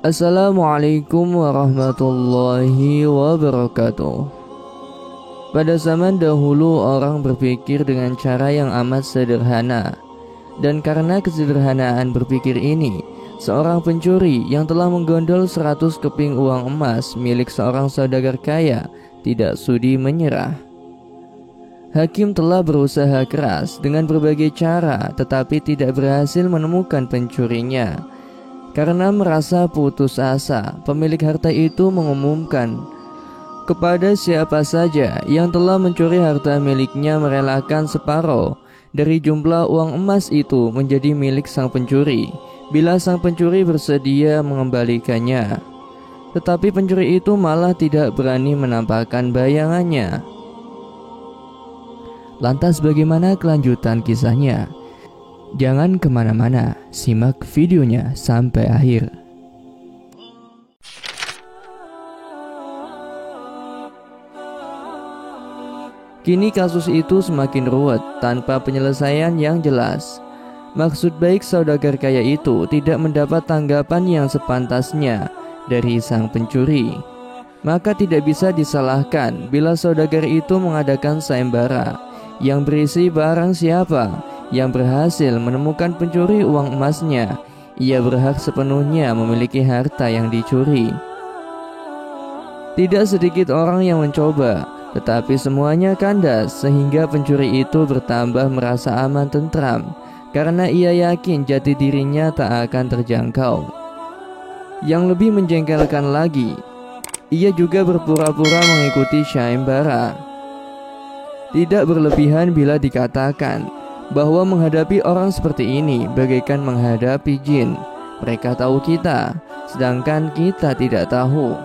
Assalamualaikum warahmatullahi wabarakatuh. Pada zaman dahulu orang berpikir dengan cara yang amat sederhana. Dan karena kesederhanaan berpikir ini, seorang pencuri yang telah menggondol 100 keping uang emas milik seorang saudagar kaya tidak sudi menyerah. Hakim telah berusaha keras dengan berbagai cara tetapi tidak berhasil menemukan pencurinya. Karena merasa putus asa, pemilik harta itu mengumumkan kepada siapa saja yang telah mencuri harta miliknya merelakan separuh dari jumlah uang emas itu menjadi milik sang pencuri bila sang pencuri bersedia mengembalikannya. Tetapi pencuri itu malah tidak berani menampakkan bayangannya. Lantas bagaimana kelanjutan kisahnya? Jangan kemana-mana, simak videonya sampai akhir. Kini kasus itu semakin ruwet tanpa penyelesaian yang jelas. Maksud baik saudagar kaya itu tidak mendapat tanggapan yang sepantasnya dari sang pencuri. Maka tidak bisa disalahkan bila saudagar itu mengadakan sayembara yang berisi barang siapa yang berhasil menemukan pencuri uang emasnya, ia berhak sepenuhnya memiliki harta yang dicuri. Tidak sedikit orang yang mencoba, tetapi semuanya kandas sehingga pencuri itu bertambah merasa aman tentram karena ia yakin jati dirinya tak akan terjangkau. Yang lebih menjengkelkan lagi, ia juga berpura-pura mengikuti sayembara. Tidak berlebihan bila dikatakan bahwa menghadapi orang seperti ini bagaikan menghadapi jin. Mereka tahu kita, sedangkan kita tidak tahu.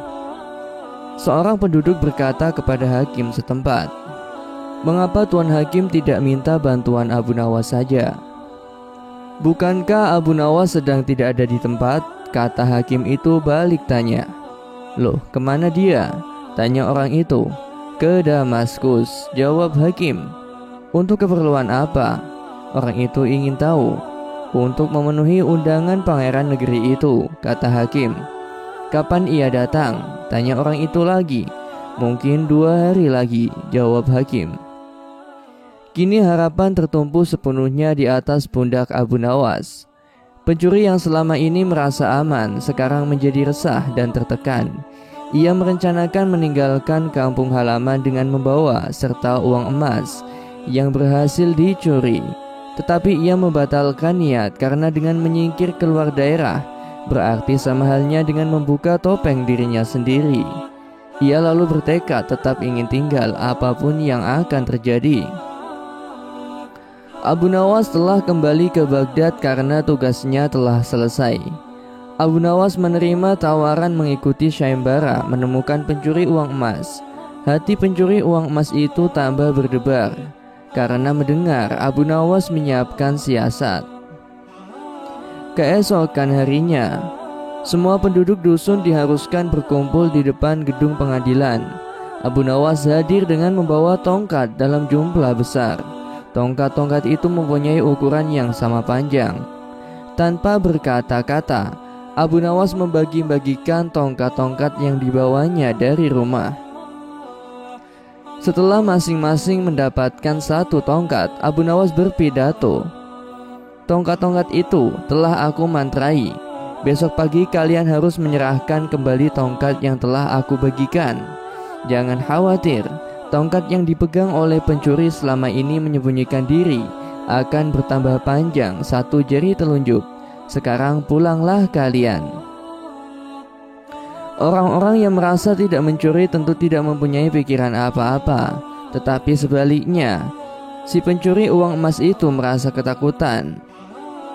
Seorang penduduk berkata kepada hakim setempat, "Mengapa Tuan Hakim tidak minta bantuan Abu Nawas saja?" "Bukankah Abu Nawas sedang tidak ada di tempat?" kata hakim itu balik tanya. "Loh, kemana dia?" tanya orang itu. "Ke Damaskus," jawab hakim. "Untuk keperluan apa?" Orang itu ingin tahu. "Untuk memenuhi undangan pangeran negeri itu," kata hakim. "Kapan ia datang?" tanya orang itu lagi. "Mungkin 2 hari lagi," jawab hakim. Kini harapan tertumpu sepenuhnya di atas pundak Abu Nawas. Pencuri yang selama ini merasa aman sekarang menjadi resah dan tertekan. Ia merencanakan meninggalkan kampung halaman dengan membawa serta uang emas yang berhasil dicuri. Tetapi ia membatalkan niat karena dengan menyingkir keluar daerah berarti sama halnya dengan membuka topeng dirinya sendiri. Ia lalu bertekad tetap ingin tinggal apapun yang akan terjadi. Abu Nawas telah kembali ke Baghdad karena tugasnya telah selesai. Abu Nawas menerima tawaran mengikuti sayembara menemukan pencuri uang emas. Hati pencuri uang emas itu tambah berdebar karena mendengar Abu Nawas menyiapkan siasat. Keesokan harinya, semua penduduk dusun diharuskan berkumpul di depan gedung pengadilan. Abu Nawas hadir dengan membawa tongkat dalam jumlah besar. Tongkat-tongkat itu mempunyai ukuran yang sama panjang. Tanpa berkata-kata, Abu Nawas membagi-bagikan tongkat-tongkat yang dibawanya dari rumah. Setelah masing-masing mendapatkan 1 tongkat, Abu Nawas berpidato, "Tongkat-tongkat itu telah aku mantrai. Besok pagi kalian harus menyerahkan kembali tongkat yang telah aku bagikan. Jangan khawatir, tongkat yang dipegang oleh pencuri selama ini menyembunyikan diri akan bertambah panjang 1 jari telunjuk. Sekarang pulanglah kalian." Orang-orang yang merasa tidak mencuri tentu tidak mempunyai pikiran apa-apa. Tetapi sebaliknya, si pencuri uang emas itu merasa ketakutan.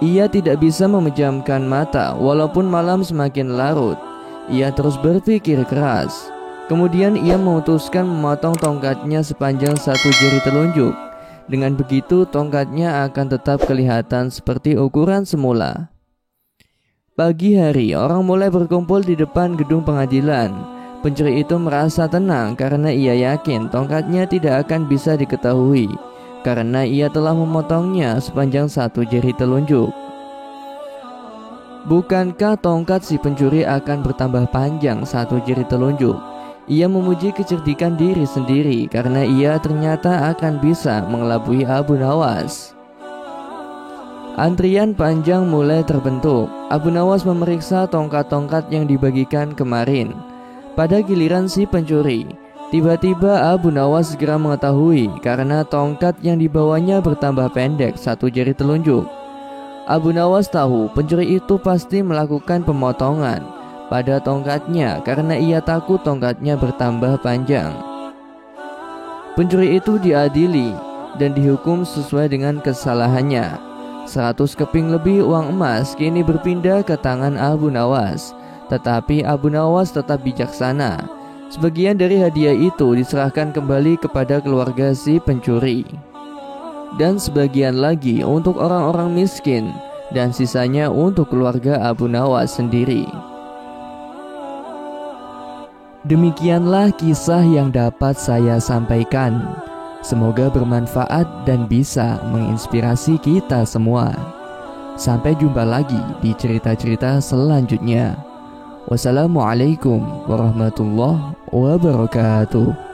Ia tidak bisa memejamkan mata walaupun malam semakin larut. Ia terus berpikir keras. Kemudian ia memutuskan memotong tongkatnya sepanjang 1 jari telunjuk. Dengan begitu tongkatnya akan tetap kelihatan seperti ukuran semula. Pagi hari, orang mulai berkumpul di depan gedung pengadilan. Pencuri itu merasa tenang karena ia yakin tongkatnya tidak akan bisa diketahui karena ia telah memotongnya sepanjang 1 jari telunjuk. Bukankah tongkat si pencuri akan bertambah panjang satu jari telunjuk? Ia memuji kecerdikan diri sendiri karena ia ternyata akan bisa mengelabui Abu Nawas. Antrian panjang mulai terbentuk. Abu Nawas memeriksa tongkat-tongkat yang dibagikan kemarin. Pada giliran si pencuri, tiba-tiba Abu Nawas segera mengetahui karena tongkat yang dibawanya bertambah pendek satu jari telunjuk. Abu Nawas tahu pencuri itu pasti melakukan pemotongan pada tongkatnya karena ia takut tongkatnya bertambah panjang. Pencuri itu diadili dan dihukum sesuai dengan kesalahannya. 100 keping lebih uang emas kini berpindah ke tangan Abu Nawas. Tetapi Abu Nawas tetap bijaksana. Sebagian dari hadiah itu diserahkan kembali kepada keluarga si pencuri, dan sebagian lagi untuk orang-orang miskin, dan sisanya untuk keluarga Abu Nawas sendiri. Demikianlah kisah yang dapat saya sampaikan. Semoga bermanfaat dan bisa menginspirasi kita semua. Sampai jumpa lagi di cerita-cerita selanjutnya. Wassalamualaikum warahmatullahi wabarakatuh.